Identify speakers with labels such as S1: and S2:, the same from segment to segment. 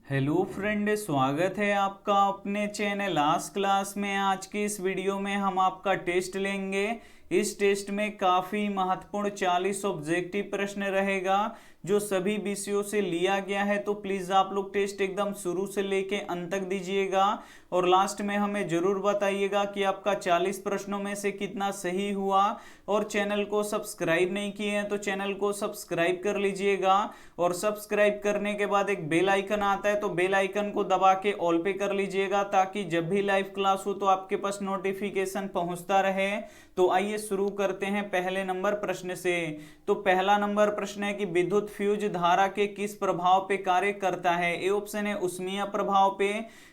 S1: Hello friend, स्वागत है आपका अपने चैनल आज क्लास में। आज की इस वीडियो में हम आपका टेस्ट लेंगे। इस टेस्ट में काफ़ी महत्वपूर्ण 40 ऑब्जेक्टिव प्रश्न रहेगा जो सभी विषयों से लिया गया है। तो प्लीज़ आप लोग टेस्ट एकदम शुरू से लेके अंत तक दीजिएगा और लास्ट में हमें ज़रूर बताइएगा कि आपका 40 प्रश्नों में से कितना सही हुआ। और चैनल को सब्सक्राइब नहीं किए हैं तो चैनल को सब्सक्राइब कर लीजिएगा और सब्सक्राइब करने के बाद एक बेल आइकन आता है तो बेल आइकन को दबा के ऑल पे कर लीजिएगा ताकि जब भी लाइव क्लास हो तो आपके पास नोटिफिकेशन पहुंचता रहे। तो आइए शुरू करते हैं पहले नंबर प्रश्न से। तो पहला नंबर प्रश्न है कि विद्युत फ्यूज धारा के किस प्रभाव पे कार्य करता है। ए ऑप्शन है उष्मीय प्रभाव पे,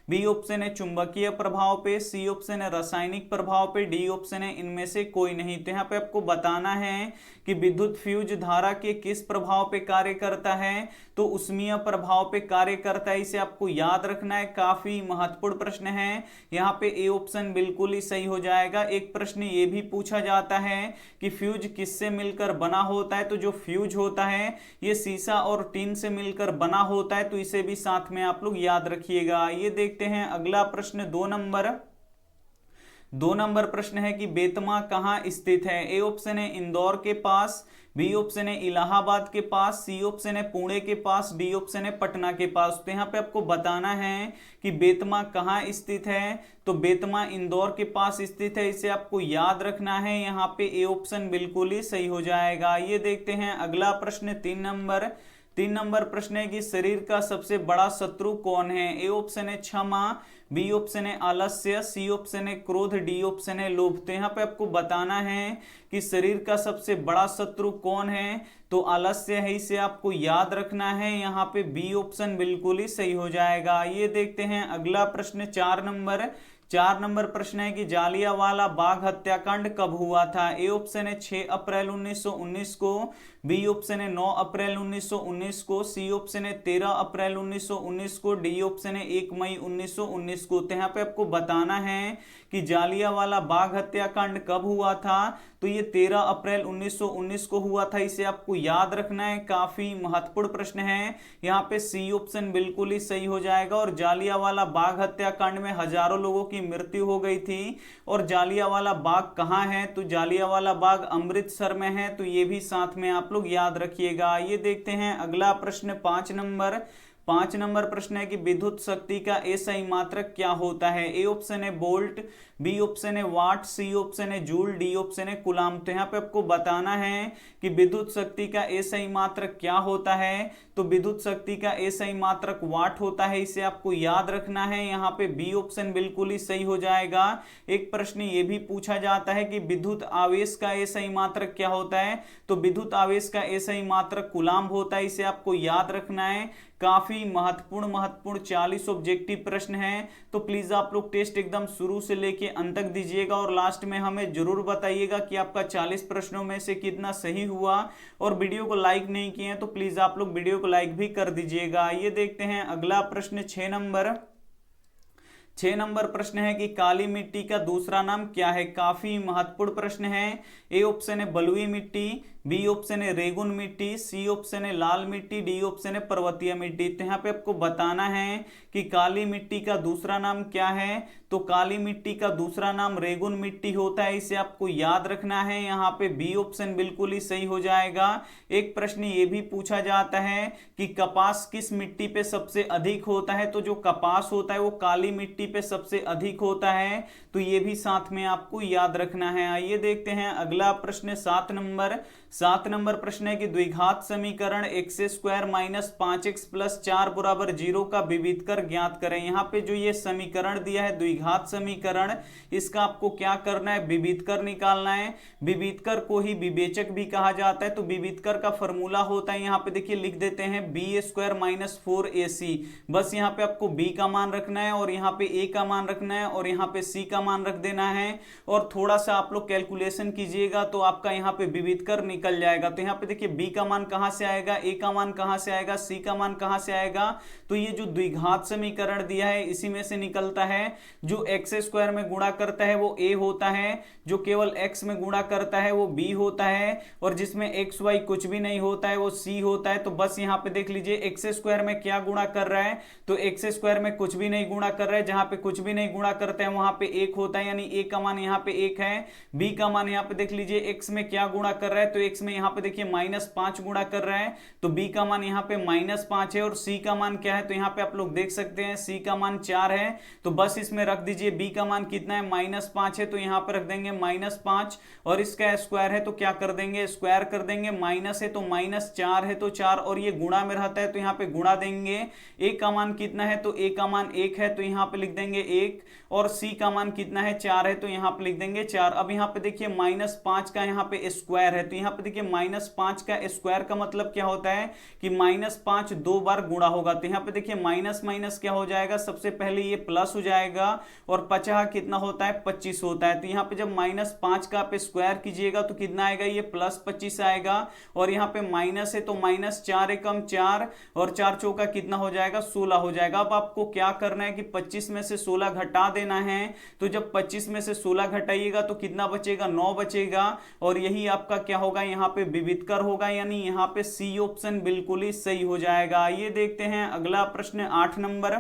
S1: बी ऑप्शन है चुंबकीय प्रभाव पे, सी ऑप्शन है रासायनिक प्रभाव पे, डी ऑप्शन है इनमें से कोई नहीं। तो यहाँ पे आपको बताना है कि विद्युत फ्यूज धारा के किस प्रभाव पे कार्य करता है। तो उष्मीय प्रभाव पे कार्य करता है, इसे आपको याद रखना है। काफी महत्वपूर्ण प्रश्न है। यहाँ पे ए ऑप्शन बिल्कुल ही सही हो जाएगा। एक प्रश्न ये भी पूछा जाता है कि फ्यूज किससे मिलकर बना होता है। तो जो फ्यूज होता है ये शीशा और टीन से मिलकर बना होता है, तो इसे भी साथ में आप लोग याद रखिएगा। ये देखते हैं अगला प्रश्न दो नंबर प्रश्न है कि बेतमा कहाँ स्थित है। ए ऑप्शन है इंदौर के पास, बी ऑप्शन है इलाहाबाद के पास, सी ऑप्शन है पुणे के पास, डी ऑप्शन है पटना के पास। तो यहाँ पे आपको बताना है कि बेतमा कहाँ स्थित है। तो बेतमा इंदौर के पास स्थित है, इसे आपको याद रखना है। यहाँ पे ए ऑप्शन बिल्कुल ही सही हो जाएगा। ये देखते हैं अगला प्रश्न तीन नंबर प्रश्न है कि शरीर का सबसे बड़ा शत्रु कौन है। ए ऑप्शन है क्षमा, बी ऑप्शन है आलस्य, सी ऑप्शन है क्रोध, डी ऑप्शन है लोभ। तो यहाँ पे आपको बताना है कि शरीर का सबसे बड़ा शत्रु कौन है। तो आलस्य है, इसे आपको याद रखना है। यहाँ पे बी ऑप्शन बिल्कुल ही सही हो जाएगा। ये देखते हैं अगला प्रश्न चार नंबर प्रश्न है कि जालियांवाला बाग हत्याकांड कब हुआ था। ए ऑप्शन है 6 अप्रैल 1919 को, बी ऑप्शन है 9 अप्रैल 1919 को, सी ऑप्शन है 13 अप्रैल 1919 को, डी ऑप्शन है 1 मई 1919 को। तो यहाँ पे आपको बताना है कि जालियांवाला बाग हत्याकांड कब हुआ था। तो ये 13 अप्रैल 1919 को हुआ था, इसे आपको याद रखना है। काफी महत्वपूर्ण प्रश्न है। यहाँ पे सी ऑप्शन बिल्कुल ही सही हो जाएगा। और जालियांवाला बाग हत्याकांड में हजारों लोगों की मृत्यु हो गई थी। और जालियांवाला बाग कहाँ है। तो जालियांवाला बाग अमृतसर में है। तो ये भी साथ में आप लोग याद रखिएगा। ये देखते हैं अगला प्रश्न पांच नंबर प्रश्न है कि विद्युत शक्ति का एसआई मात्रक क्या होता है। ए ऑप्शन है वोल्ट, बी ऑप्शन है वाट, सी ऑप्शन है जूल, डी ऑप्शन है कूलाम। तो यहाँ पे आपको बताना है कि विद्युत शक्ति का एसआई मात्रक क्या होता है। तो विद्युत शक्ति का एसआई मात्रक वाट होता है, इसे आपको याद रखना है। यहाँ पे बी ऑप्शन बिल्कुल ही सही हो जाएगा। एक प्रश्न ये भी पूछा जाता है कि विद्युत आवेश का एसआई मात्रक क्या होता है। तो विद्युत आवेश का एसआई मात्रक कूलाम्ब होता है, इसे आपको याद रखना है। काफी महत्वपूर्ण 40 ऑब्जेक्टिव प्रश्न हैं। तो प्लीज आप लोग टेस्ट एकदम शुरू से लेके अंत तक दीजिएगा और लास्ट में हमें जरूर बताइएगा कि आपका 40 प्रश्नों में से कितना सही हुआ। और वीडियो को लाइक नहीं किए हैं तो प्लीज आप लोग वीडियो को लाइक भी कर दीजिएगा। ये देखते हैं अगला प्रश्न 6 नंबर प्रश्न है कि काली मिट्टी का दूसरा नाम क्या है। काफी महत्वपूर्ण प्रश्न है। ए ऑप्शन है बलुई मिट्टी, बी ऑप्शन है रेगुन मिट्टी, सी ऑप्शन है लाल मिट्टी, डी ऑप्शन है पर्वतीय मिट्टी। तो यहाँ पे आपको बताना है कि काली मिट्टी का दूसरा नाम क्या है। तो काली मिट्टी का दूसरा नाम रेगुन मिट्टी होता है, इसे आपको याद रखना है। यहाँ पे बी ऑप्शन बिल्कुल ही सही हो जाएगा। एक प्रश्न ये भी पूछा जाता है कि कपास किस मिट्टी पे सबसे अधिक होता है। तो जो कपास होता है वो काली मिट्टी पे सबसे अधिक होता है। तो ये भी साथ में आपको याद रखना है। आइए देखते हैं अगला प्रश्न 7 नंबर प्रश्न है कि द्विघात समीकरण x² माइनस 5x प्लस 4 बराबर 0 का विविधकर ज्ञात करें। यहाँ पे जो ये समीकरण दिया है द्विघात समीकरण, इसका आपको क्या करना है, विविधकर निकालना है। विविधकर को ही विवेचक भी कहा जाता है। तो विविधकर का फॉर्मूला होता है, यहाँ पे देखिए लिख देते हैं b² माइनस 4ac। बस यहाँ पे आपको b का मान रखना है और यहाँ पे a का मान रखना है और यहाँ पे c का मान रख देना है। और थोड़ा सा आप लोग कैलकुलेशन कीजिएगा तो आपका यहाँ पे विविधकर निकल जाएगा। तो यहाँ पे देखिए b का मान कहाँ से आएगा, a का मान कहाँ से आएगा, c का मान कहाँ से आएगा। तो तो ये जो द्विघात समीकरण दिया है इसी में से निकलता है। जो एक्स स्क्वायर में गुणा करता है वो a होता है, जो केवल x में गुणा करता है वो b होता है, और जिसमें एक्स वाई कुछ भी नहीं होता है वो c होता है। तो बस यहाँ पे देख लीजिए एक्स स्क्वायर में क्या गुणा कर रहा है, तो एक्स स्क्वायर में कुछ भी नहीं गुणा कर रहा है, जहां पे कुछ भी नहीं गुणा करते हैं वहां पे एक होता है, यानी a का मान यहाँ पे एक है। b का मान यहाँ पे देख लीजिए x में क्या गुणा कर रहा है, तो x में यहाँ पे देखिए -5 गुणा कर रहा है, तो b का मान यहाँ पे -5 है। और c का मान क्या है, तो यहाँ पे आप लोग देख सकते हैं c का मान 4 है, तो बस इसमें रख दीजिए b का मान कितना है -5 है, तो यहाँ पे रख देंगे -5, और इसका स्क्वायर है तो क्या कर देंगे, स्क्वायर कर देंगे, माइनस है तो -4 है तो 4, और ये गुणा में रहता है तो यहाँ पे गुणा देंगे। a का मान कितना है, तो a का मान 1 है, तो यहाँ पे लिख देंगे 1, और c का मान कितना है 4 है, तो यहाँ पे लिख देंगे 4। अब यहाँ पे देखिए -5 का यहाँ पे स्क्वायर है, तो यहाँ पे देखिए -5 का स्क्वायर का मतलब क्या होता है कि -5 दो बार गुणा होगा, तो यहाँ पे देखिए माइनस माइनस क्या हो जाएगा, सबसे पहले ये प्लस हो जाएगा, और 50 कितना होता है 25 होता है, तो यहाँ पे जब -5 का आप स्क्वायर कीजिएगा तो कितना आएगा, ये +25 आएगा, और यहाँ पे माइनस है तो -4 एकम 4, और 4 चौका कितना हो जाएगा 16 हो जाएगा। अब आपको क्या करना है कि 25 में से 16 घटा देना है, तो जब 25 में से 16 घटाइएगा तो कितना बचेगा, 9 बचेगा, और यही आपका क्या होगा, यहाँ पे विविधकर होगा, यानी यहाँ पे सी ऑप्शन बिल्कुल ही सही हो जाएगा। ये देखते हैं अगला प्रश्न 8 नंबर।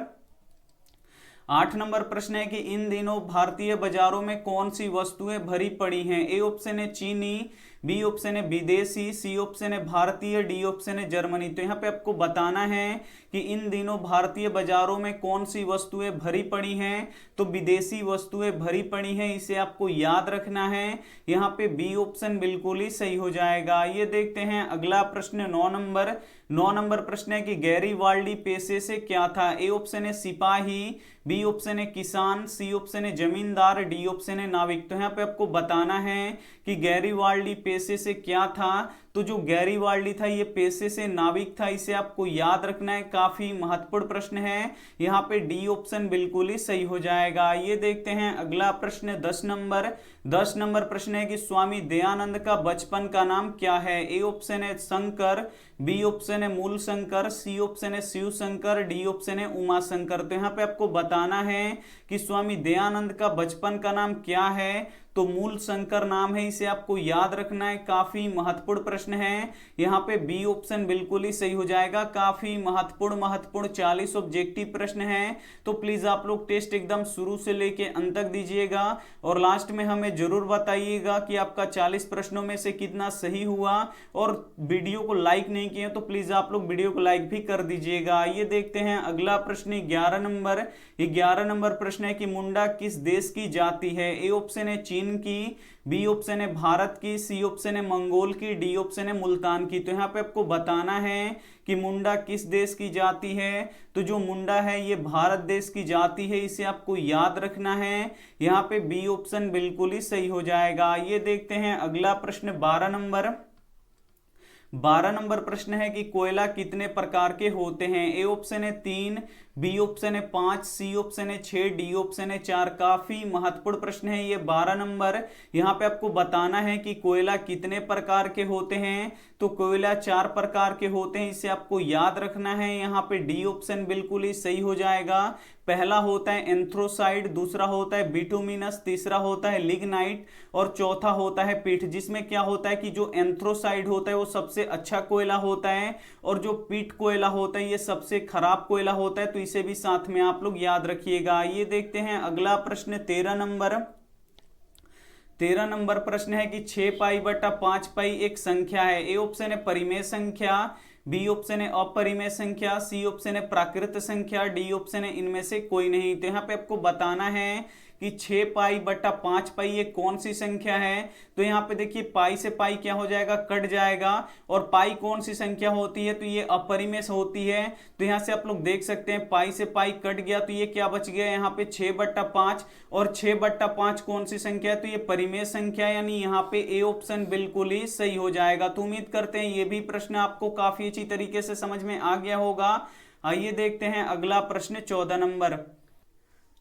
S1: 8 नंबर प्रश्न है कि इन दिनों भारतीय बाजारों में कौन सी वस्तुएं भरी पड़ी हैं। ए ऑप्शन है चीनी, बी ऑप्शन है विदेशी, सी ऑप्शन है भारतीय, डी ऑप्शन है जर्मनी। तो यहाँ पे आपको बताना है कि इन दिनों भारतीय बाजारों में कौन सी वस्तुएं भरी पड़ी हैं, तो विदेशी वस्तुएं भरी पड़ी हैं, इसे आपको याद रखना है। यहाँ पे बी ऑप्शन बिल्कुल ही सही हो जाएगा। ये देखते हैं अगला प्रश्न 9 नंबर। 9 नंबर प्रश्न है कि गैरीवाल्डी पेशे से क्या था। ए ऑप्शन है सिपाही, बी ऑप्शन है किसान, सी ऑप्शन है जमींदार, डी ऑप्शन है नाविक। तो यहाँ पे आपको बताना है कि गैरीवाल्डी पेशे से क्या था, तो जो गैरीवाल्डी था ये पेशे से नाविक था, इसे आपको याद रखना है, काफी महत्वपूर्ण प्रश्न है। यहाँ पे डी ऑप्शन बिल्कुल ही सही हो जाएगा। ये देखते हैं अगला प्रश्न 10 नंबर। 10 नंबर प्रश्न है कि स्वामी दयानंद का बचपन का नाम क्या है। ए ऑप्शन है शंकर, बी ऑप्शन है मूल शंकर, सी ऑप्शन है शिव शंकर, डी ऑप्शन है उमा शंकर। तो यहाँ पे आपको बताना है कि स्वामी दयानंद का बचपन का नाम क्या है, तो मूल शंकर नाम है, इसे आपको याद रखना है, काफी महत्वपूर्ण प्रश्न है। यहाँ पे बी ऑप्शन बिल्कुल ही सही हो जाएगा। काफी महत्वपूर्ण 40 ऑब्जेक्टिव प्रश्न है, तो प्लीज आप लोग टेस्ट एकदम शुरू से लेके अंत तक दीजिएगा, और लास्ट में हमें जरूर बताइएगा कि आपका 40 प्रश्नों में से कितना सही हुआ। और वीडियो को लाइक नहीं किए तो प्लीज आप लोग वीडियो को लाइक भी कर दीजिएगा। ये देखते हैं अगला प्रश्न 11 नंबर। 11 नंबर प्रश्न है कि मुंडा किस देश की जाति है। ए ऑप्शन है चीन की, बी ऑप्शन है भारत की, सी ऑप्शन है मंगोल की, डी ऑप्शन है मुल्तान की। तो यहाँ पे आपको बताना है कि मुंडा किस देश की जाति है, तो जो मुंडा है ये भारत देश की जाति है, इसे आपको याद रखना है। यहाँ पे बी ऑप्शन बिल्कुल ही सही हो जाएगा। ये देखते हैं अगला प्रश्न 12 नंबर। 12 नंबर प्रश्न है कि कोयला कितने प्रकार के होते हैं। ए ऑप्शन है 3, बी ऑप्शन है 5, सी ऑप्शन है 6, डी ऑप्शन है 4। काफी महत्वपूर्ण प्रश्न है ये 12 नंबर। यहाँ पे आपको बताना है कि कोयला कितने प्रकार के होते हैं, तो कोयला 4 प्रकार के होते हैं, इसे आपको याद रखना है। यहाँ पे डी ऑप्शन बिल्कुल ही सही हो जाएगा। पहला होता है एंथ्रोसाइड, दूसरा होता है बिटुमिनस, तीसरा होता है लिग्नाइट, और चौथा होता है पीट। जिसमें क्या होता है कि जो एंथ्रोसाइड होता है वो सबसे अच्छा कोयला होता है, और जो पीट कोयला होता है ये सबसे खराब कोयला होता है, तो इसे भी साथ में आप लोग याद रखिएगा। ये देखते हैं अगला प्रश्न 13 नंबर। 13 नंबर प्रश्न है कि 6 पाई बटा 5 पाई एक संख्या है। ए ऑप्शन है परिमेय संख्या, बी ऑप्शन है अपरिमेय संख्या, सी ऑप्शन है प्राकृत संख्या, डी ऑप्शन है इनमें से कोई नहीं। तो यहाँ पे आपको बताना है कि 6 पाई बटा 5 पाई ये कौन सी संख्या है। तो यहाँ पे देखिए पाई से पाई क्या हो जाएगा, कट जाएगा, और पाई कौन सी संख्या होती है, तो ये अपरिमेय होती है। तो यहाँ से आप लोग देख सकते हैं पाई से पाई कट गया, तो ये क्या बच गया यहाँ पे 6 बटा 5, और 6 बटा 5 कौन सी संख्या है, तो ये परिमेय संख्या, यानी यहाँ पे ए ऑप्शन बिल्कुल ही सही हो जाएगा। तो उम्मीद करते हैं ये भी प्रश्न आपको काफी अच्छी तरीके से समझ में आ गया होगा। आइए देखते हैं अगला प्रश्न 14 नंबर।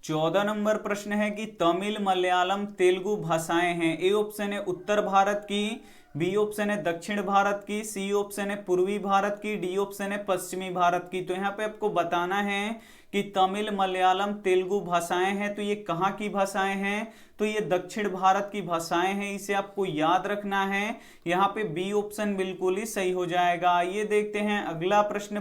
S1: 14 नंबर प्रश्न है कि तमिल मलयालम तेलुगु भाषाएं हैं। ए ऑप्शन है उत्तर भारत की, बी ऑप्शन है दक्षिण भारत की, सी ऑप्शन है पूर्वी भारत की, डी ऑप्शन है पश्चिमी भारत की। तो यहाँ पे आपको बताना है कि तमिल मलयालम तेलुगु भाषाएं हैं, तो ये कहाँ की भाषाएं हैं, तो ये दक्षिण भारत की भाषाएं हैं, इसे आपको याद रखना है। यहाँ पे बी ऑप्शन बिल्कुल ही सही हो जाएगा। आइए देखते हैं अगला प्रश्न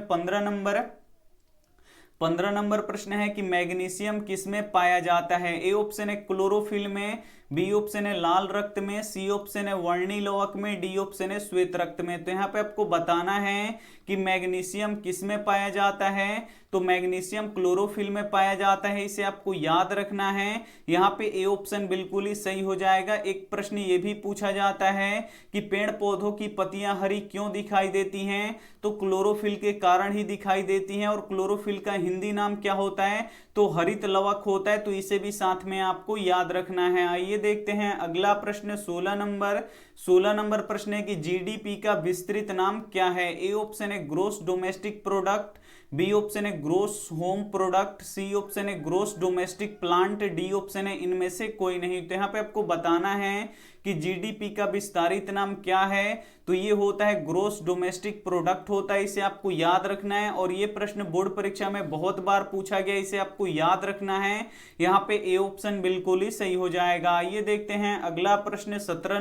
S1: 15 नंबर प्रश्न है कि मैग्नीशियम किस में पाया जाता है। ए ऑप्शन है क्लोरोफिल में, बी ऑप्शन है लाल रक्त में, सी ऑप्शन है वर्णिलोक में, डी ऑप्शन है श्वेत रक्त में। तो यहाँ पे आपको बताना है कि मैग्नीशियम किस में पाया जाता है, तो मैग्नीशियम क्लोरोफिल में पाया जाता है, इसे आपको याद रखना है। यहाँ पे ए ऑप्शन बिल्कुल ही सही हो जाएगा। एक प्रश्न ये भी पूछा जाता है कि पेड़ पौधों की पत्तियां हरी क्यों दिखाई देती हैं, तो क्लोरोफिल के कारण ही दिखाई देती हैं। और क्लोरोफिल का हिंदी नाम क्या होता है, तो हरित लवक होता है, तो इसे भी साथ में आपको याद रखना है। आइए देखते हैं अगला प्रश्न 16 नंबर प्रश्न है कि जीडीपी का विस्तृत नाम क्या है। ए ऑप्शन है gross domestic product, B option है gross home product, C option है gross domestic plant, D option है इनमें से कोई नहीं। तो यहाँ पे आपको बताना है कि जीडीपी का विस्तारित नाम क्या है, तो ये होता है ग्रोस डोमेस्टिक प्रोडक्ट होता है, इसे आपको याद रखना है। और ये प्रश्न बोर्ड परीक्षा में बहुत बार पूछा गया, इसे आपको याद रखना है। यहाँ पे ए ऑप्शन बिल्कुल ही सही हो जाएगा। आइए देखते हैं अगला प्रश्न 17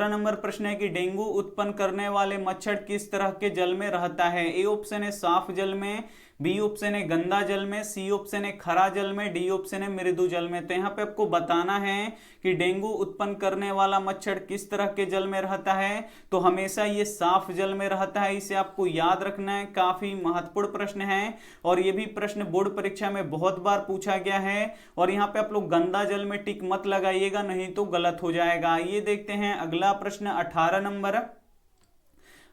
S1: नंबर प्रश्न है कि डेंगू उत्पन्न करने वाले मच्छर किस तरह के जल में रहता है। ए ऑप्शन है साफ जल में, बी ऑप्शन है गंदा जल में, सी ऑप्शन है खरा जल में, डी ऑप्शन है मृदु जल में। तो यहाँ पे आपको बताना है कि डेंगू उत्पन्न करने वाला मच्छर किस तरह के जल में रहता है, तो हमेशा ये साफ जल में रहता है, इसे आपको याद रखना है। काफी महत्वपूर्ण प्रश्न है और ये भी प्रश्न बोर्ड परीक्षा में बहुत बार पूछा गया है। और यहाँ पे आप लोग गंदा जल में टिक मत लगाइएगा, नहीं तो गलत हो जाएगा। ये देखते हैं अगला प्रश्न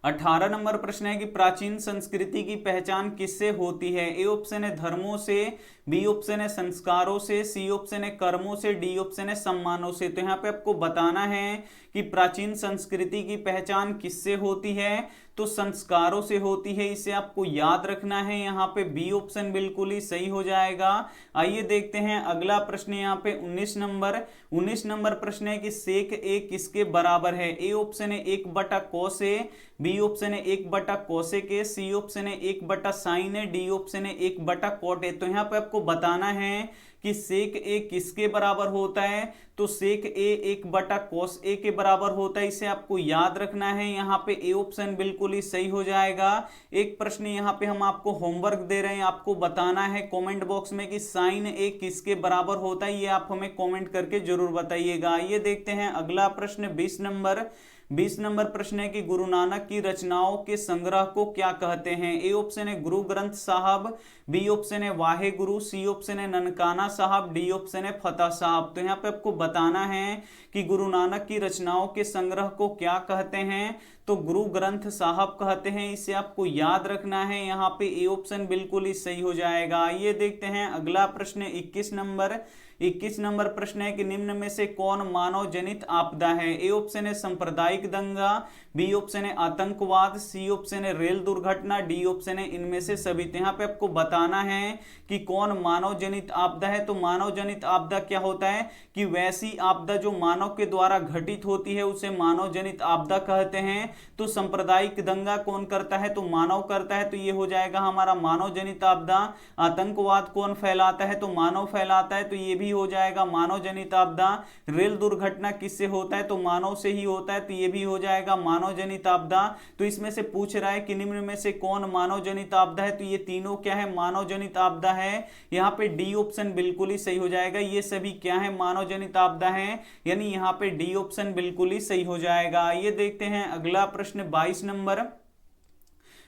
S1: 18 नंबर प्रश्न है कि प्राचीन संस्कृति की पहचान किससे होती है। ए ऑप्शन है धर्मों से, बी ऑप्शन है संस्कारों से, सी ऑप्शन है कर्मों से, डी ऑप्शन है सम्मानों से। तो यहाँ पे आपको बताना है कि प्राचीन संस्कृति की पहचान किससे होती है, तो संस्कारों से होती है, इसे आपको याद रखना है। यहाँ पे बी ऑप्शन बिल्कुल ही सही हो जाएगा। आइए देखते हैं अगला प्रश्न यहाँ पे 19 नंबर प्रश्न है कि सेक ए किसके बराबर है। ए ऑप्शन है 1/cos ए, बी ऑप्शन है 1/cosec ए, सी ऑप्शन है 1/sin ए, डी ऑप्शन है 1/cot ए। तो यहाँ पे आपको बताना है कि सेक ए किसके बराबर होता है, तो सेक ए 1/cos ए के बराबर होता है, इसे आपको याद रखना है। यहाँ पे ए ऑप्शन बिल्कुल ही सही हो जाएगा। एक प्रश्न यहाँ पे हम आपको होमवर्क दे रहे हैं, आपको बताना है कमेंट बॉक्स में कि साइन ए किसके बराबर होता है, ये आप हमें कमेंट करके जरूर बताइएगा। आइए देखते हैं अगला प्रश्न 20 नंबर प्रश्न है कि गुरु नानक की रचनाओं के संग्रह को क्या कहते हैं। ए ऑप्शन है गुरु ग्रंथ साहब, बी ऑप्शन है वाहे गुरु, सी ऑप्शन है ननकाना साहब, डी ऑप्शन है फतेह साहब। तो यहाँ पे आपको बताना है कि गुरु नानक की रचनाओं के संग्रह को क्या कहते हैं, तो गुरु ग्रंथ साहब कहते हैं, इसे आपको याद रखना है। यहाँ पे ए ऑप्शन बिल्कुल ही सही हो जाएगा। आइए देखते हैं अगला प्रश्न 21 नंबर प्रश्न है कि निम्न में से कौन मानव जनित आपदा है। ए ऑप्शन है सांप्रदायिक दंगा, बी ऑप्शन है आतंकवाद, सी ऑप्शन है रेल दुर्घटना, डी ऑप्शन है इनमें से सभी। तो यहाँ पे आपको बताना है कि कौन मानव जनित आपदा है। तो मानव जनित आपदा क्या होता है कि वैसी आपदा जो मानव के द्वारा घटित होती है उसे मानव जनित आपदा कहते हैं। तो सांप्रदायिक दंगा कौन करता है, तो मानव करता है, तो ये हो जाएगा हमारा मानव जनित आपदा। आतंकवाद कौन फैलाता है, तो मानव फैलाता है, तो ये भी हो जाएगा मानव जनित आपदा। रेल दुर्घटना किससे होता है, तो मानव से ही होता है, तो ये भी हो जाएगा मानव जनित आपदा। तो इसमें से पूछ रहा है कि निम्न में से कौन मानव जनित आपदा है, तो ये तीनों क्या है, मानव जनित आपदा है। यहाँ पे डी ऑप्शन बिल्कुल ही सही हो जाएगा। ये सभी क्या है, मानव जनित आपदा है, यानी यहाँ पे डी ऑप्शन बिल्कुल ही सही हो जाएगा। ये देखते हैं अगला प्रश्न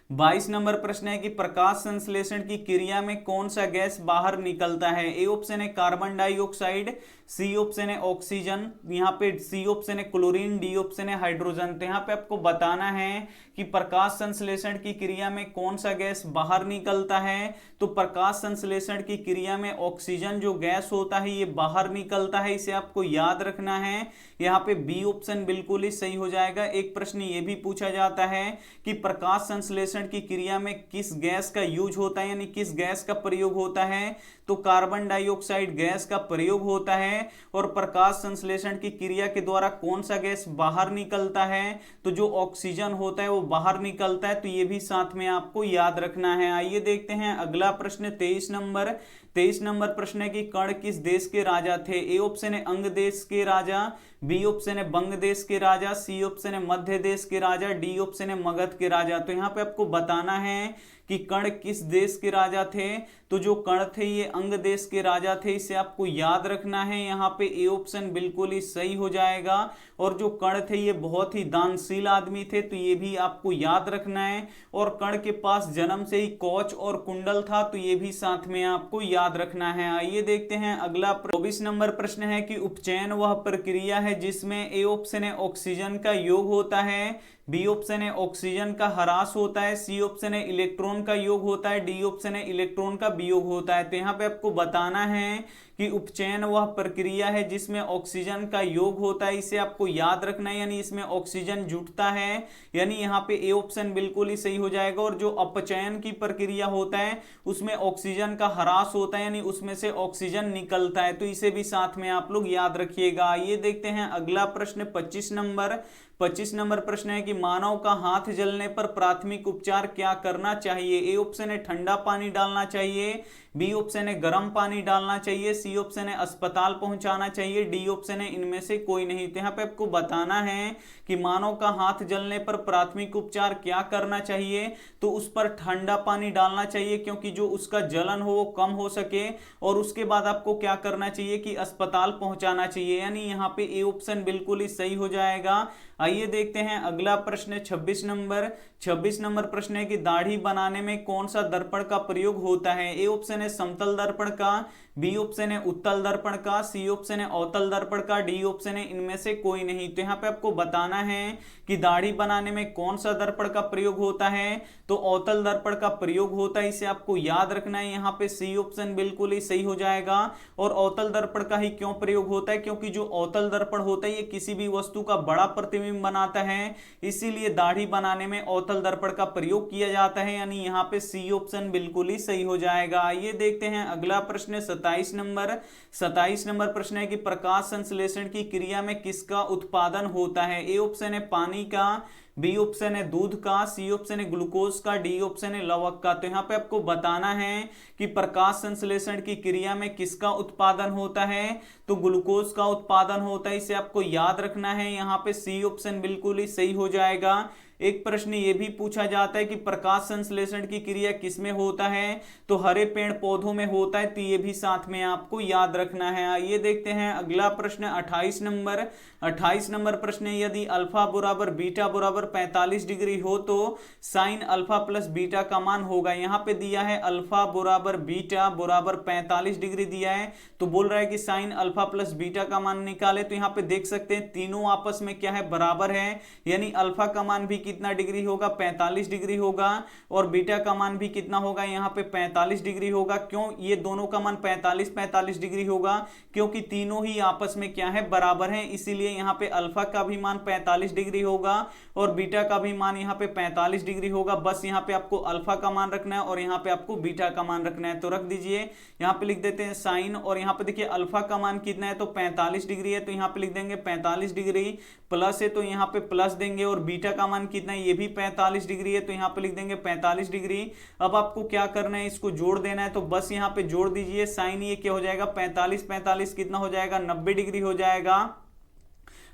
S1: 22 नंबर प्रश्न है कि प्रकाश संश्लेषण की क्रिया में कौन सा गैस बाहर निकलता है। ए ऑप्शन है कार्बन डाइऑक्साइड, सी ऑप्शन है ऑक्सीजन, यहाँ पे सी ऑप्शन है क्लोरीन, डी ऑप्शन है हाइड्रोजन। तो यहाँ पे आपको बताना है कि प्रकाश संश्लेषण की क्रिया में कौन सा गैस बाहर निकलता है। तो प्रकाश संश्लेषण की क्रिया में ऑक्सीजन जो गैस होता है ये बाहर निकलता है, इसे आपको याद रखना है। यहाँ पे बी ऑप्शन बिल्कुल ही सही हो जाएगा। एक प्रश्न ये भी पूछा जाता है कि प्रकाश संश्लेषण संश्लेषण की क्रिया में किस गैस का यूज होता है, यानी किस गैस का प्रयोग होता है, तो कार्बन डाइऑक्साइड गैस का प्रयोग होता है। और प्रकाश संश्लेषण की क्रिया के द्वारा कौन सा गैस बाहर निकलता है, तो जो ऑक्सीजन होता है वो बाहर निकलता है, तो ये भी साथ में आपको याद रखना है। आइए देखते हैं अगला प्रश्न 23 नंबर। 23 नंबर प्रश्न है कि कर्ण किस देश के राजा थे। ए ऑप्शन है अंग देश के राजा, बी ऑप्शन है बंग देश के राजा, सी ऑप्शन है मध्य देश के राजा, डी ऑप्शन है मगध के राजा। तो यहाँ पे आपको बताना है कि कर्ण किस देश के राजा थे, तो जो कर्ण थे ये अंग देश के राजा थे, इसे आपको याद रखना है। यहाँ पे ए ऑप्शन बिल्कुल ही सही हो जाएगा। और जो कर्ण थे ये बहुत ही दानशील आदमी थे, तो ये भी आपको याद रखना है। और कर्ण के पास जन्म से ही कौच और कुंडल था, तो ये भी साथ में आपको याद रखना है। आइए देखते हैं अगला 24 नंबर प्रश्न है कि उपचयन वह प्रक्रिया है जिसमें ए ऑप्शन है ऑक्सीजन का योग होता है, बी ऑप्शन है ऑक्सीजन का ह्रास होता है, सी ऑप्शन है इलेक्ट्रॉन का योग होता है, डी ऑप्शन है इलेक्ट्रॉन का वियोग होता है। तो यहाँ पे आपको बताना है कि उपचयन वह प्रक्रिया है जिसमें ऑक्सीजन का योग होता है, इसे आपको याद रखना है, यानी इसमें ऑक्सीजन जुटता है, यानी यहाँ पे ए ऑप्शन बिल्कुल ही सही हो जाएगा। और जो अपचयन की प्रक्रिया होता है उसमें ऑक्सीजन का ह्रास होता है, यानी उसमें से ऑक्सीजन निकलता है, तो इसे भी साथ में आप लोग याद रखिएगा। ये देखते हैं अगला प्रश्न 25 नंबर। 25 नंबर प्रश्न है कि मानव का हाथ जलने पर प्राथमिक उपचार क्या करना चाहिए। ए ऑप्शन है ठंडा पानी डालना चाहिए, बी ऑप्शन है गर्म पानी डालना चाहिए, सी ऑप्शन है अस्पताल पहुंचाना चाहिए, डी ऑप्शन है इनमें से कोई नहीं। तो यहाँ पे आपको बताना है कि मानव का हाथ जलने पर प्राथमिक उपचार क्या करना चाहिए, तो उस पर ठंडा पानी डालना चाहिए क्योंकि जो उसका जलन हो वो कम हो सके। और उसके बाद आपको क्या करना चाहिए कि अस्पताल पहुंचाना चाहिए, यानी यहाँ पे ए ऑप्शन बिल्कुल ही सही हो जाएगा। आइए देखते हैं अगला प्रश्न 26 नंबर। 26 नंबर प्रश्न है कि दाढ़ी बनाने में कौन सा दर्पण का प्रयोग होता है। ए ऑप्शन है समतल दर्पण का, बी ऑप्शन है उत्तल दर्पण का, सी ऑप्शन है अवतल दर्पण का, डी ऑप्शन है इनमें से कोई नहीं। तो यहाँ पे आपको बताना है कि दाढ़ी बनाने में कौन सा दर्पण का प्रयोग होता है, तो अवतल दर्पण का प्रयोग होता है, इसे आपको याद रखना है। यहाँ पे सी ऑप्शन बिल्कुल ही सही हो जाएगा। और अवतल दर्पण का ही क्यों प्रयोग होता है, क्योंकि जो अवतल दर्पण होता है ये किसी भी वस्तु का बड़ा प्रतिबिंब बनाता है, इसीलिए दाढ़ी बनाने में अवतल दर्पण का प्रयोग किया जाता है, यानी यहाँ पे सी ऑप्शन बिल्कुल ही सही हो जाएगा। ये देखते हैं अगला प्रश्न 27 नंबर। 27 नंबर प्रश्न है कि प्रकाश संश्लेषण की क्रिया में किसका उत्पादन होता है। ए ऑप्शन है पानी का, बी ऑप्शन है दूध का, सी ऑप्शन है ग्लूकोज का, डी ऑप्शन है लवक का। तो यहाँ पे आपको बताना है कि प्रकाश संश्लेषण की क्रिया में किसका उत्पादन होता है, तो ग्लूकोज का उत्पादन होता है, इसे आपको याद रखना है। यहाँ पे सी ऑप्शन बिल्कुल ही सही हो जाएगा। एक प्रश्न ये भी पूछा जाता है कि प्रकाश संश्लेषण की क्रिया किसमें होता है, तो हरे पेड़ पौधों में होता है, तो ये भी साथ में आपको याद रखना है। आइए देखते हैं अगला प्रश्न 28 नंबर। 28 नंबर प्रश्न है यदि अल्फा बराबर बीटा बराबर 45 डिग्री हो तो साइन अल्फा प्लस बीटा का मान होगा। यहाँ पे दिया है अल्फा बराबर बीटा बराबर 45 डिग्री दिया है, तो बोल रहा है कि साइन अल्फा प्लस बीटा का मान निकाले। तो यहाँ पे देख सकते हैं तीनों आपस में क्या है, बराबर है, यानी अल्फा का मान भी कितना डिग्री होगा, 45 डिग्री होगा, और बीटा का मान भी कितना होगा, यहाँ पे 45 डिग्री होगा। क्यों ये दोनों का मान 45 डिग्री होगा, क्योंकि तीनों ही आपस में क्या है, बराबर हैं, इसीलिए यहाँ पे अल्फा का भी मान 45 डिग्री होगा और बीटा का भी मान यहाँ पे 45 डिग्री होगा। बस यहाँ पे आपको अल्फा का मान रखना है और यहाँ पे आपको बीटा का मान रखना है, तो रख दीजिए। यहाँ पे लिख देते हैं साइन, और यहाँ पे देखिए अल्फा का मान कितना है, तो 45 डिग्री है, तो यहाँ पे लिख देंगे 45 डिग्री, प्लस है तो यहाँ पे प्लस देंगे, और बीटा का मान कितना है, ये भी 45 डिग्री है, तो यहाँ पे लिख देंगे 45 डिग्री। अब आपको क्या करना है, इसको जोड़ देना है, तो बस यहाँ पे जोड़ दीजिए। साइन ये क्या हो जाएगा, 45 कितना हो जाएगा, 90 डिग्री हो जाएगा।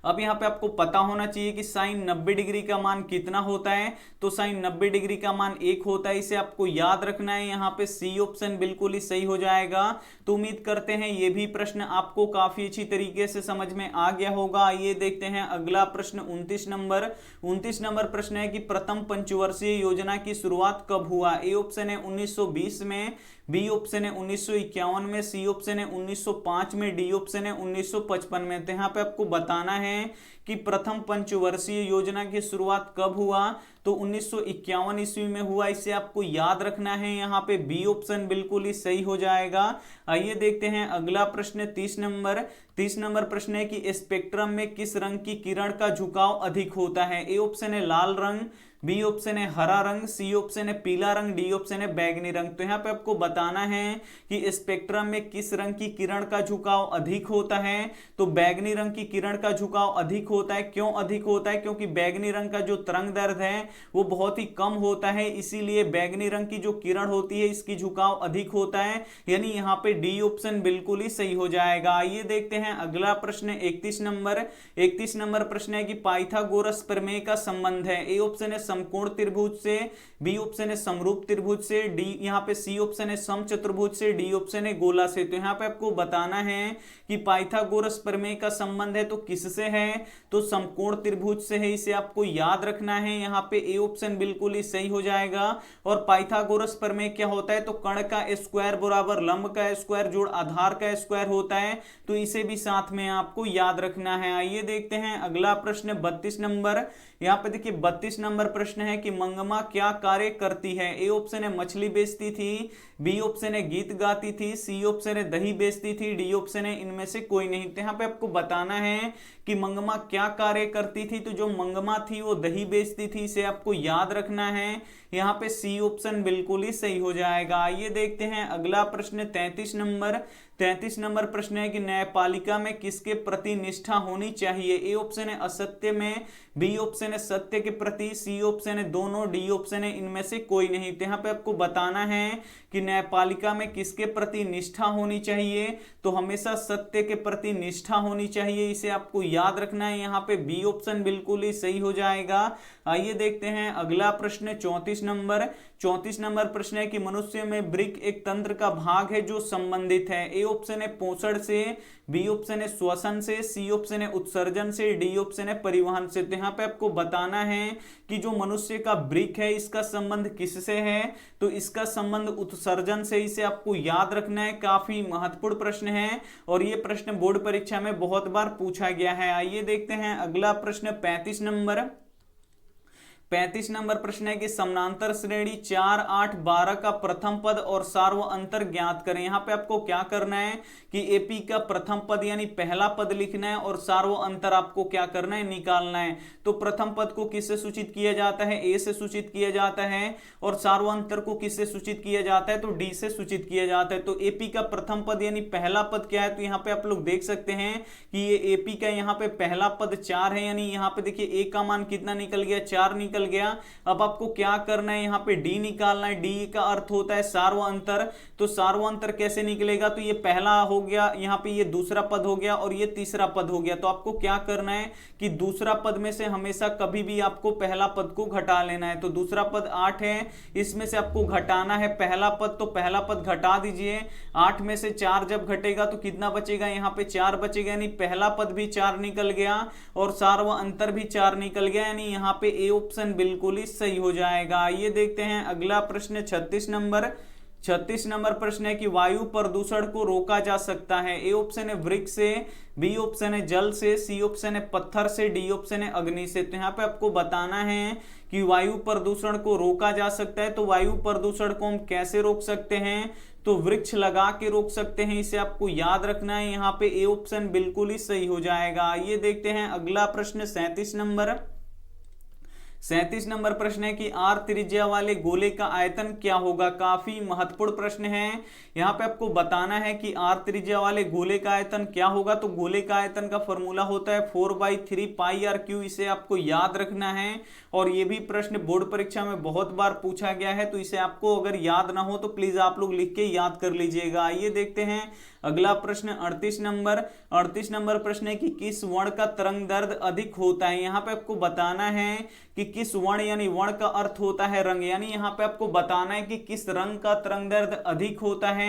S1: अब यहाँ पे आपको पता होना चाहिए कि साइन 90 डिग्री का मान कितना होता है, तो साइन 90 डिग्री का मान 1 होता है, इसे आपको याद रखना है। यहाँ पे सी ऑप्शन बिल्कुल ही सही हो जाएगा। तो उम्मीद करते हैं ये भी प्रश्न आपको काफी अच्छी तरीके से समझ में आ गया होगा। ये देखते हैं अगला प्रश्न 29 नंबर। 29 नंबर प्रश्न है कि प्रथम पंचवर्षीय योजना की शुरुआत कब हुआ। ए ऑप्शन है 1920 में, बी ऑप्शन है 1951 में, सी ऑप्शन है 1905 में, डी ऑप्शन है 1955 में। तो यहाँ पे आपको बताना है कि प्रथम पंचवर्षीय योजना की शुरुआत कब हुआ, तो 1951 ईस्वी में हुआ, इसे आपको याद रखना है। यहाँ पे बी ऑप्शन बिल्कुल ही सही हो जाएगा। आइए देखते हैं अगला प्रश्न 30 नंबर। 30 नंबर प्रश्न है कि स्पेक्ट्रम में किस रंग की किरण का झुकाव अधिक होता है। ए ऑप्शन है लाल रंग, बी ऑप्शन है हरा रंग, सी ऑप्शन है पीला रंग, डी ऑप्शन है बैगनी रंग। तो यहाँ पे आपको बताना है कि स्पेक्ट्रम में किस रंग की किरण का झुकाव अधिक होता है। तो बैगनी रंग की किरण का झुकाव अधिक होता है। क्यों अधिक होता है? क्योंकि बैगनी रंग का जो तरंग दैर्ध्य है वो बहुत ही कम होता है, इसीलिए बैगनी रंग की जो किरण होती है इसकी झुकाव अधिक होता है। यानी यहाँ पे डी ऑप्शन बिल्कुल ही सही हो जाएगा। आइए देखते हैं अगला प्रश्न 31 नंबर। 31 नंबर प्रश्न है कि पाइथागोरस प्रमेय का संबंध है। ए ऑप्शन है समकोण त्रिभुज से, बी ऑप्शन है समरूप त्रिभुज से, डी यहाँ पे सी ऑप्शन है समचतुर्भुज से, डी ऑप्शन है गोला से। तो यहाँ पे आपको बताना है कि पाइथागोरस प्रमेय का संबंध है तो किससे है? तो समकोण त्रिभुज से है, इसे आपको याद रखना है। यहाँ पे ए ऑप्शन बिल्कुल ही सही हो जाएगा। और पाइथागोरस प्रमेय क्या होता है? तो कर्ण का स्क्वायर बराबर लंब का स्क्वायर जोड़ आधार का स्क्वायर होता है, तो इसे भी साथ में आपको याद रखना है। आइए देखते हैं अगला प्रश्न 32 नंबर। यहाँ पे देखिए 32 नंबर प्रश्न है कि मंगमा क्या कार्य करती है। ए ऑप्शन है मछली बेचती थी, बी ऑप्शन है गीत गाती थी, सी ऑप्शन है दही बेचती थी, डी ऑप्शन है इनमें से कोई नहीं। तो यहाँ पे आपको बताना है कि मंगमा क्या कार्य करती थी। तो जो मंगमा थी वो दही बेचती थी, इसे आपको याद रखना है। यहाँ पे सी ऑप्शन बिल्कुल ही सही हो जाएगा। आइए देखते हैं अगला प्रश्न 33 नंबर। 33 नंबर प्रश्न है कि न्यायपालिका में किसके प्रति निष्ठा होनी चाहिए। ए ऑप्शन है असत्य में, बी ऑप्शन है सत्य के प्रति, सी ऑप्शन है दोनों, डी ऑप्शन है इनमें से कोई नहीं। तो यहाँ पे आपको बताना है कि न्यायपालिका में किसके प्रति निष्ठा होनी चाहिए। तो हमेशा सत्य के प्रति निष्ठा होनी चाहिए, इसे आपको याद रखना है। यहाँ पे बी ऑप्शन बिल्कुल ही सही हो जाएगा। आइए देखते हैं अगला प्रश्न 34 नंबर। 34 नंबर प्रश्न है कि मनुष्य में वृक्क एक तंत्र का भाग है जो संबंधित है। ए ऑप्शन है पोषण से, बी ऑप्शन है श्वसन से, सी ऑप्शन है उत्सर्जन से, डी ऑप्शन है परिवहन से। तो यहाँ पे आपको बताना है कि जो मनुष्य का वृक्क है इसका संबंध किससे है। तो इसका संबंध उत्सर्जन से, इसे आपको याद रखना है। काफी महत्वपूर्ण प्रश्न है और ये प्रश्न बोर्ड परीक्षा में बहुत बार पूछा गया है। आइए देखते हैं अगला प्रश्न 35 नंबर। 35 नंबर प्रश्न है कि समानांतर श्रेणी 4, 8, 12 का प्रथम पद और सार्व अंतर ज्ञात करें। यहाँ पे आपको क्या करना है कि एपी का प्रथम पद यानी पहला पद लिखना है और सार्व अंतर आपको क्या करना है, निकालना है। तो प्रथम पद को किससे सूचित किया जाता है? ए से सूचित किया जाता है। और सार्व अंतर को किससे सूचित किया जाता है? तो डी से सूचित किया जाता है। तो एपी का प्रथम पद यानी पहला पद क्या है? तो यहाँ पे आप लोग देख सकते हैं कि ये एपी का यहाँ पे पहला पद 4 है, यानी यहाँ पे देखिए ए का मान कितना निकल गया, 4 निकल गया। अब आपको क्या करना है, यहाँ पे डी निकालना है। डी का अर्थ होता है सार्व अंतर। तो सार्व अंतर कैसे निकलेगा? तो ये पहला हो गया, यहाँ पे ये दूसरा पद हो गया और ये तीसरा पद हो गया। तो आपको क्या करना है कि दूसरा पद में से हमेशा कभी भी आपको पहला पद को घटा लेना है। तो दूसरा पद 8 है, इसमें से आपको घटाना है पहला पद, तो पहला पद घटा दीजिए। 8 में से 4 जब घटेगा तो कितना बचेगा? यहाँ पे 4 बचेगा, यानी पहला पद भी 4 निकल गया और सार्व अंतर भी 4 निकल गया, यानी यहाँ पे ए ऑप्शन बिल्कुल ही सही हो जाएगा। ये देखते हैं अगला प्रश्न 36 नंबर। 36 नंबर प्रश्न है कि वायु प्रदूषण को रोका जा सकता है। ए ऑप्शन है वृक्ष से, बी ऑप्शन है जल से, सी ऑप्शन है पत्थर से, डी ऑप्शन है अग्नि से। तो यहाँ पे आपको बताना है कि वायु प्रदूषण को रोका जा सकता है। तो वायु प्रदूषण को हम कैसे रोक सकते हैं? तो वृक्ष लगा के रोक सकते हैं, इसे आपको याद रखना है। यहाँ पे ए ऑप्शन बिल्कुल ही सही हो जाएगा। ये देखते हैं अगला प्रश्न 37 नंबर। 37 नंबर प्रश्न है कि आर त्रिज्या वाले गोले का आयतन क्या होगा। काफी महत्वपूर्ण प्रश्न है। यहाँ पे आपको बताना है कि आर त्रिज्या वाले गोले का आयतन क्या होगा। तो गोले का आयतन का फॉर्मूला होता है 4/3 पाई आर क्यू, इसे आपको याद रखना है। और ये भी प्रश्न बोर्ड परीक्षा में बहुत बार पूछा गया है, तो इसे आपको अगर याद ना हो तो प्लीज आप लोग लिख के याद कर लीजिएगा। आइए देखते हैं अगला प्रश्न 38 नंबर। 38 नंबर प्रश्न है कि किस वर्ण का तरंग दैर्ध्य अधिक होता है। यहाँ पे आपको बताना है कि किस वर्ण, यानी वर्ण का अर्थ होता है रंग, यानी यहाँ पे आपको बताना है कि किस रंग का तरंग दैर्ध्य अधिक होता है।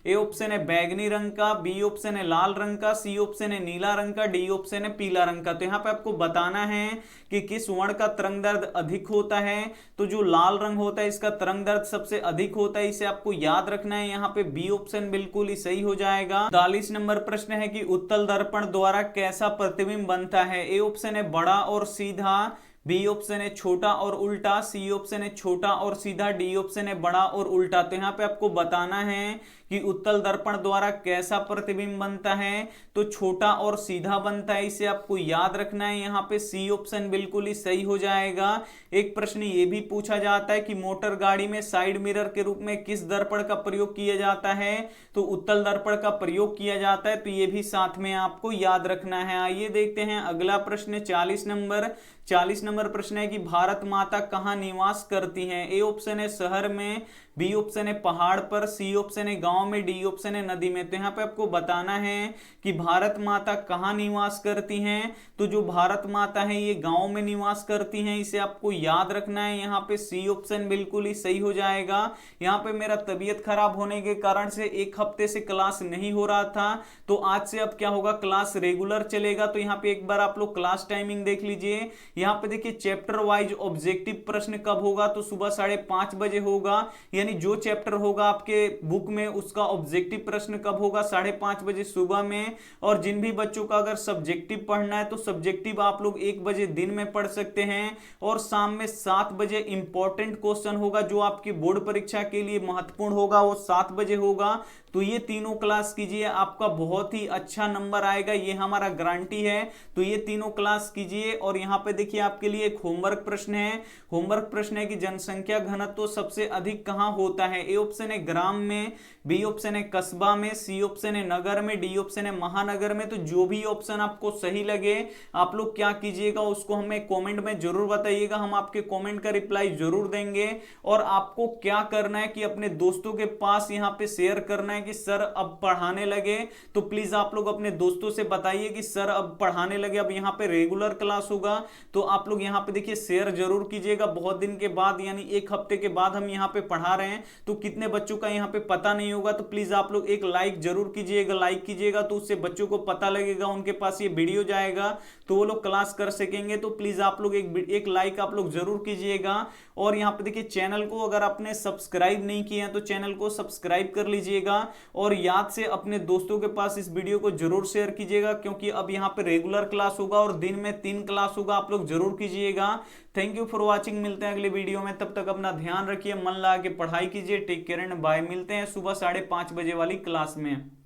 S1: ए ऑप्शन है बैगनी रंग का, बी ऑप्शन है लाल रंग का, सी ऑप्शन है नीला रंग का, डी ऑप्शन है पीला रंग का। तो यहाँ पे आपको बताना है कि किस वर्ण का तरंग दैर्ध्य अधिक होता है। तो जो लाल रंग होता है इसका तरंग दैर्ध्य सबसे अधिक होता है, इसे आपको याद रखना है। यहाँ पे बी ऑप्शन बिल्कुल ही सही हो जाएगा। 40 नंबर प्रश्न है कि उत्तल दर्पण द्वारा कैसा प्रतिबिंब बनता है। ए ऑप्शन है बड़ा और सीधा, बी ऑप्शन है छोटा और उल्टा, सी ऑप्शन है छोटा और सीधा, डी ऑप्शन है बड़ा और उल्टा। तो यहाँ पे आपको बताना है कि उत्तल दर्पण द्वारा कैसा प्रतिबिंब बनता है, तो छोटा और सीधा बनता है, इसे आपको याद रखना है। यहाँ पे सी ऑप्शन बिल्कुल ही सही हो जाएगा। एक प्रश्न ये भी पूछा जाता है कि मोटर गाड़ी में साइड मिरर के रूप में किस दर्पण का प्रयोग किया जाता है, तो उत्तल दर्पण का प्रयोग किया जाता है, तो ये भी साथ में आपको याद रखना है। आइए देखते हैं अगला प्रश्न 40 नंबर प्रश्न है कि भारत माता कहाँ निवास करती हैं। ए ऑप्शन है शहर में, बी ऑप्शन है पहाड़ पर, सी ऑप्शन है गांव में, डी ऑप्शन है नदी में। तो यहाँ पे आपको बताना है कि भारत माता कहाँ निवास करती हैं। तो जो भारत माता है ये गांव में निवास करती हैं, इसे आपको याद रखना है। यहाँ पे सी ऑप्शन बिल्कुल ही सही हो जाएगा। यहाँ पे मेरा तबीयत खराब होने के कारण से एक हफ्ते से क्लास नहीं हो रहा था, तो आज से अब क्या होगा, क्लास रेगुलर चलेगा। तो यहाँ पे एक बार आप लोग क्लास टाइमिंग देख लीजिए। यहाँ पे देखिए चैप्टर वाइज ऑब्जेक्टिव प्रश्न कब होगा, तो सुबह 5:30 बजे होगा। यानी जो चैप्टर होगा आपके बुक में उसका ऑब्जेक्टिव प्रश्न कब होगा, 5:30 बजे सुबह में। और जिन भी बच्चों का अगर सब्जेक्टिव पढ़ना है तो सब्जेक्टिव आप लोग 1 बजे दिन में पढ़ सकते हैं, और शाम में 7 बजे इंपॉर्टेंट क्वेश्चन होगा जो आपकी बोर्ड परीक्षा के लिए महत्वपूर्ण होगा, वो 7 बजे होगा। तो ये तीनों क्लास कीजिए, आपका बहुत ही अच्छा नंबर आएगा, ये हमारा गारंटी है। तो ये तीनों क्लास कीजिए। और यहाँ पे देखिए आपके लिए एक होमवर्क प्रश्न है। होमवर्क प्रश्न है कि जनसंख्या घनत्व तो सबसे अधिक कहां होता है। ए ऑप्शन है ग्राम में, बी ऑप्शन है कस्बा में, सी ऑप्शन है नगर में, डी ऑप्शन है महानगर में। तो जो भी ऑप्शन आपको सही लगे आप लोग क्या कीजिएगा, उसको हमें कमेंट में जरूर बताइएगा, हम आपके कमेंट का रिप्लाई जरूर देंगे। और आपको क्या करना है कि अपने दोस्तों के पास यहाँ पे शेयर करना है कि सर अब पढ़ाने लगे। तो प्लीज आप लोग अपने दोस्तों से बताइए कि सर अब पढ़ाने लगे, अब यहाँ पे रेगुलर क्लास होगा। तो आप लोग यहाँ पे देखिए शेयर जरूर कीजिएगा। बहुत दिन के बाद यानी 1 हफ्ते के बाद हम यहाँ पे पढ़ा रहे हैं, तो कितने बच्चों का यहाँ पे पता नहीं होगा। तो प्लीज आप लोग एक लाइक जरूर कीजिएगा, लाइक कीजिएगा तो उससे बच्चों को पता लगेगा, उनके पास ये वीडियो जाएगा तो वो लोग क्लास कर सकेंगे। तो प्लीज आप लोग एक लाइक आप लोग जरूर कीजिएगा। और यहाँ पे देखिए चैनल को अगर आपने सब्सक्राइब नहीं किया है तो चैनल को सब्सक्राइब कर लीजिएगा। और याद से अपने दोस्तों के पास इस वीडियो को जरूर शेयर कीजिएगा, क्योंकि अब यहाँ पे रेगुलर क्लास होगा और दिन में 3 क्लास होगा, आप लोग जरूर कीजिएगा। थैंक यू फॉर वॉचिंग, मिलते हैं अगले वीडियो में। तब तक अपना ध्यान रखिए, मन लगा के पढ़ाई कीजिए। Take care and bye. मिलते हैं सुबह 5:30 बजे वाली क्लास में।